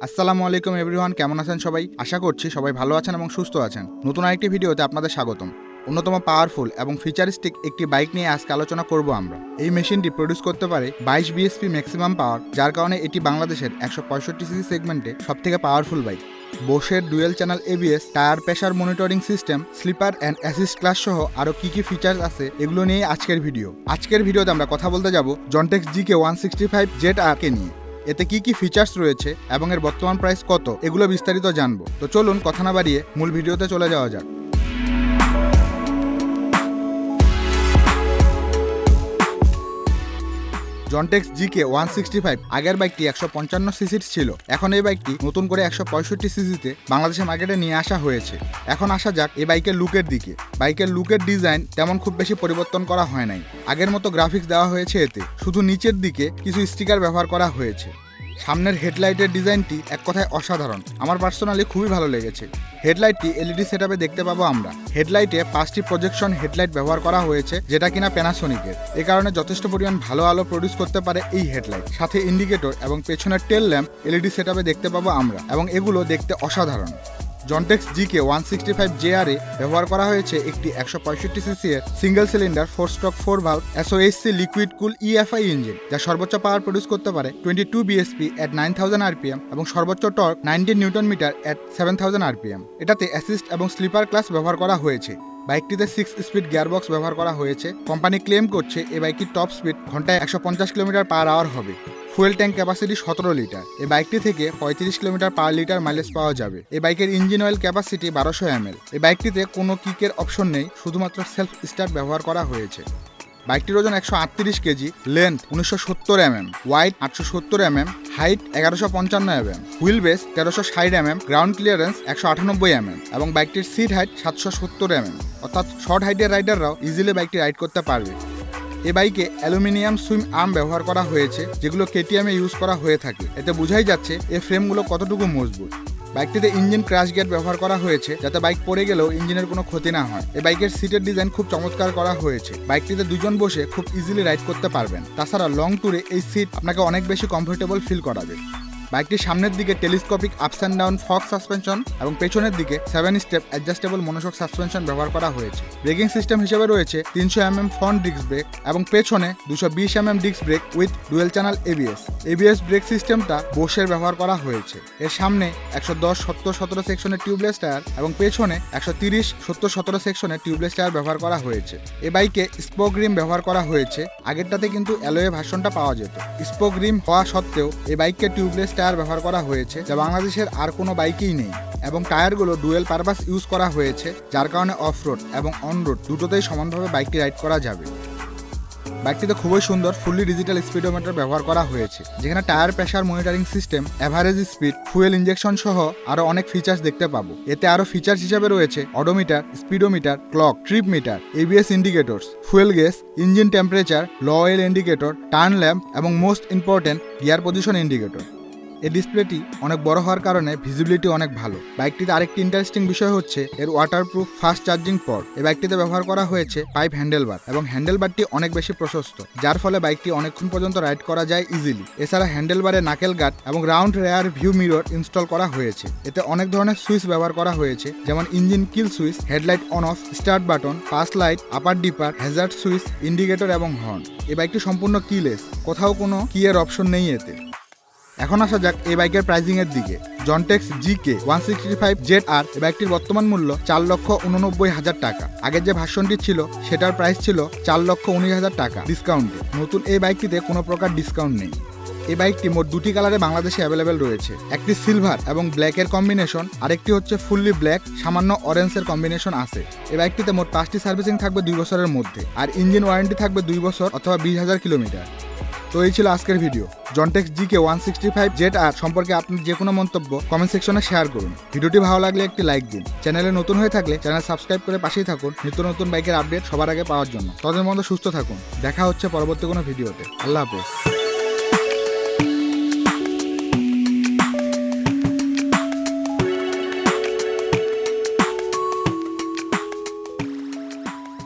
আসসালামু আলাইকুম এভরিওয়ান, কেমন আছেন সবাই? আশা করছি সবাই ভালো আছেন এবং সুস্থ আছেন। নতুন আরেকটি ভিডিওতে আপনাদের স্বাগতম। অন্যতম পাওয়ারফুল এবং ফিচারিস্টিক একটি বাইক নিয়ে আজকে আলোচনা করব আমরা। এই মেশিনটি প্রডিউস করতে পারে 22 বিএসপি ম্যাক্সিমাম পাওয়ার, যার কারণে এটি বাংলাদেশের 165 সিসি সেগমেন্টে সবথেকে পাওয়ারফুল বাইক। বোশের dual channel ABS, tyre pressure monitoring system, slipper and assist clutch সহ আরও কী ফিচার্স আছে এগুলো নিয়ে আজকের ভিডিওতে আমরা কথা বলতে যাব জনটেক্স জিকে 165 ZR কে নিয়ে। এতে কি ফিচার্স রয়েছে এবং এর বর্তমান প্রাইস কত, এগুলো বিস্তারিত জানবো। তো চলুন কথা না বাড়িয়ে মূল ভিডিওতে চলে যাওয়া যাক। জনটেক্স জিকে 165 আগের বাইকটি 155 সিসির ছিল। এখন এই বাইকটি নতুন করে 165 সিসিতে বাংলাদেশের মার্কেটে নিয়ে আসা হয়েছে। এখন আসা যাক এই বাইকের লুকের দিকে। বাইকের লুকের ডিজাইন তেমন খুব বেশি পরিবর্তন করা হয় নাই। আগের মতো গ্রাফিক্স দেওয়া হয়েছে, এতে শুধু নিচের দিকে কিছু স্টিকার ব্যবহার করা হয়েছে। সামনের হেডলাইটের ডিজাইনটি এক কথায় অসাধারণ, আমার পার্সোনালি খুবই ভালো লেগেছে। হেডলাইটটি এলইডি সেটআপে দেখতে পাবো আমরা। হেডলাইটে 5টি প্রজেকশন হেডলাইট ব্যবহার করা হয়েছে, যেটা কিনা প্যানাসোনিকের। এ কারণে যথেষ্ট পরিমাণ ভালো আলো প্রডিউস করতে পারে এই হেডলাইট। সাথে ইন্ডিকেটর এবং পেছনের টেল ল্যাম্প এলইডি সেটআপে দেখতে পাবো আমরা, এবং এগুলো দেখতে অসাধারণ। জনটেক্স জিকে 165 JR এ ব্যবহার করা হয়েছে একটি 165 সিসি এর single cylinder 4 stroke 4 valve SOHC liquid কুল EFI ইঞ্জিন, যা সর্বোচ্চ পাওয়ার প্রডিউস করতে পারে 22 বিএসপি at 9000 RPM এবং সর্বোচ্চ torque 90 newton metre at 7000 RPM। এটাতে অ্যাসিস্ট এবং স্লিপার ক্লাস ব্যবহার করা হয়েছে। বাইকটিতে 6 স্পিড গিয়ারবক্স ব্যবহার করা হয়েছে। কোম্পানি ক্লেম করছে এই বাইকটির টপ স্পিড ঘন্টায় 150 কিলোমিটার/আওয়ার হবে। Fuel tank capacity 17 litre. এই বাইকটি থেকে 35 কিলোমিটার/লিটার মাইলেজ পাওয়া যাবে। এই বাইকের ইঞ্জিন অয়েল ক্যাপাসিটি 1200 ml। এই বাইকটিতে কোনো কিকের অপশন নেই, শুধুমাত্র সেলফ স্টার্ট ব্যবহার করা হয়েছে। বাইকটির ওজন 138 KG, length 1970 mm, wide 870 mm, height 1155 mm, wheel base 1360 mm, ground clearance 198 mm এবং বাইকটির সিট হাইট 770 mm, অর্থাৎ শর্ট হাইটের রাইডাররাও ইজিলি বাইকটি রাইড করতে পারবে। এই বাইকে অ্যালুমিনিয়াম সুইম আর্ম ব্যবহার করা হয়েছে, যেগুলো কেটিএমে ইউজ করা হয়ে থাকে। এতে বোঝাই যাচ্ছে এই ফ্রেমগুলো কতটুকু মজবুত। বাইকটিতে ইঞ্জিন ক্র্যাশ গেট ব্যবহার করা হয়েছে, যাতে বাইক পড়ে গেলেও ইঞ্জিনের কোনো ক্ষতি না হয়। এই বাইকের সিটের ডিজাইন খুব চমৎকার করা হয়েছে। বাইকটিতে দুজন বসে খুব ইজিলি রাইড করতে পারবেন। তাছাড়া লং ট্যুরে এই সিট আপনাকে অনেক বেশি কমফোর্টেবল ফিল করাবে। বাইকটির সামনের দিকে টেলিস্কোপিক আপস অ্যান্ড ডাউন ফক সাসপেনশন এবং পেছনের দিকে 7 স্টেপ অ্যাডজাস্টেবল মনোশক সাসপেনশন ব্যবহার করা হয়েছে। ব্রেকিং সিস্টেম হিসেবে রয়েছে 300 mm ফ্রন্ট ডিস্ক ব্রেক এবং পেছনে 220 mm disc brake with dual channel ABS brake সিস্টেমটা বোশের ব্যবহার করা হয়েছে। এর সামনে 110, 70, 17 সেকশনের টিউবলেস টায়ার এবং পেছনে 130, 70, 17 সেকশনের টিউবলেস টায়ার ব্যবহার করা হয়েছে। এই বাইকে স্পোক রিম ব্যবহার করা হয়েছে। আগেরটাতে কিন্তু অ্যালয়ে ভার্সনটা পাওয়া যেত। স্পোক রিম হওয়া সত্ত্বেও এই বাইককে টিউবলেস টায়ার ব্যবহার করা হয়েছে, যা বাংলাদেশের আর কোনো বাইকেই নেই। এবং টায়ারগুলো ডুয়েল পারপাস ইউজ করা হয়েছে, যার কারণে অফ রোড এবং অন রোড দুটোতেই সমানভাবে বাইকটি রাইড করা যাবে। বাইকটিতে খুবই সুন্দর ফুললি ডিজিটাল স্পিডোমিটার ব্যবহার করা হয়েছে, যেখানে tyre pressure monitoring system, average speed, fuel injection সহ আরও অনেক ফিচার্স দেখতে পাবো। এতে আরও ফিচার্স হিসেবে রয়েছে odometer, speedometer, clock, trip meter, ABS indicators, fuel gauge, engine temperature, low oil indicator, turn lamp এবং most important gear position indicator. এই ডিসপ্লেটি অনেক বড় হওয়ার কারণে ভিজিবিলিটি অনেক ভালো। বাইকটিতে আরেকটি ইন্টারেস্টিং বিষয় হচ্ছে এর ওয়াটারপ্রুফ ফাস্ট চার্জিং পড। এই বাইকটিতে ব্যবহার করা হয়েছে পাইপ হ্যান্ডেলবার এবং হ্যান্ডেলবারটি অনেক বেশি প্রশস্ত, যার ফলে বাইকটি অনেকক্ষণ পর্যন্ত রাইড করা যায় ইজিলি। এছাড়া হ্যান্ডেলবারে নাকেল গার্ড এবং round rare view mirror install করা হয়েছে। এতে অনেক ধরনের সুইচ ব্যবহার করা হয়েছে, যেমন engine kill switch, headlight on off, start button, pass light, upper dipper, hazard switch, indicator এবং হর্ন। এই বাইকটি সম্পূর্ণ কিলেস, কোথাও কোনো কিয়ের অপশন নেই এতে। এখন আসা যাক এই বাইকের প্রাইজিং এর দিকে। জনটেক্স জিকে 165 ZR এই বাইকটির বর্তমান মূল্য 4,89,000 টাকা। আগের যে ভার্সনটি ছিল সেটার প্রাইস ছিল 4,19,000 টাকা ডিসকাউন্টে। নতুন এই বাইকটিতে কোনো প্রকার ডিসকাউন্ট নেই। এই বাইকটি মোট দুটি কালারে বাংলাদেশে অ্যাভেলেবেল রয়েছে। একটি সিলভার এবং ব্ল্যাকের কম্বিনেশন, আরেকটি হচ্ছে ফুললি ব্ল্যাক, সামান্য অরেঞ্জের কম্বিনেশন আছে। এই বাইকটিতে মোট 5টি সার্ভিসিং থাকবে 2 বছরের মধ্যে, আর ইঞ্জিন ওয়ারেন্টি থাকবে 2 বছর অথবা 20,000 কিলোমিটার। তো এই ছিল আজকের ভিডিও। জনটেক্স জিকে 165 ZR সম্পর্কে আপনার যে কোনো মন্তব্য কমেন্ট সেকশনে শেয়ার করুন। ভিডিওটি ভালো লাগলে একটি লাইক দিন। চ্যানেলে নতুন হয়ে থাকলে চ্যানেল সাবস্ক্রাইব করে পাশেই থাকুন নিত্য নতুন বাইকের আপডেট সবার আগে পাওয়ার জন্য। ততদিন পর্যন্ত সুস্থ থাকুন। দেখা হচ্ছে পরবর্তী কোনো ভিডিওতে। আল্লাহ হাফেজ।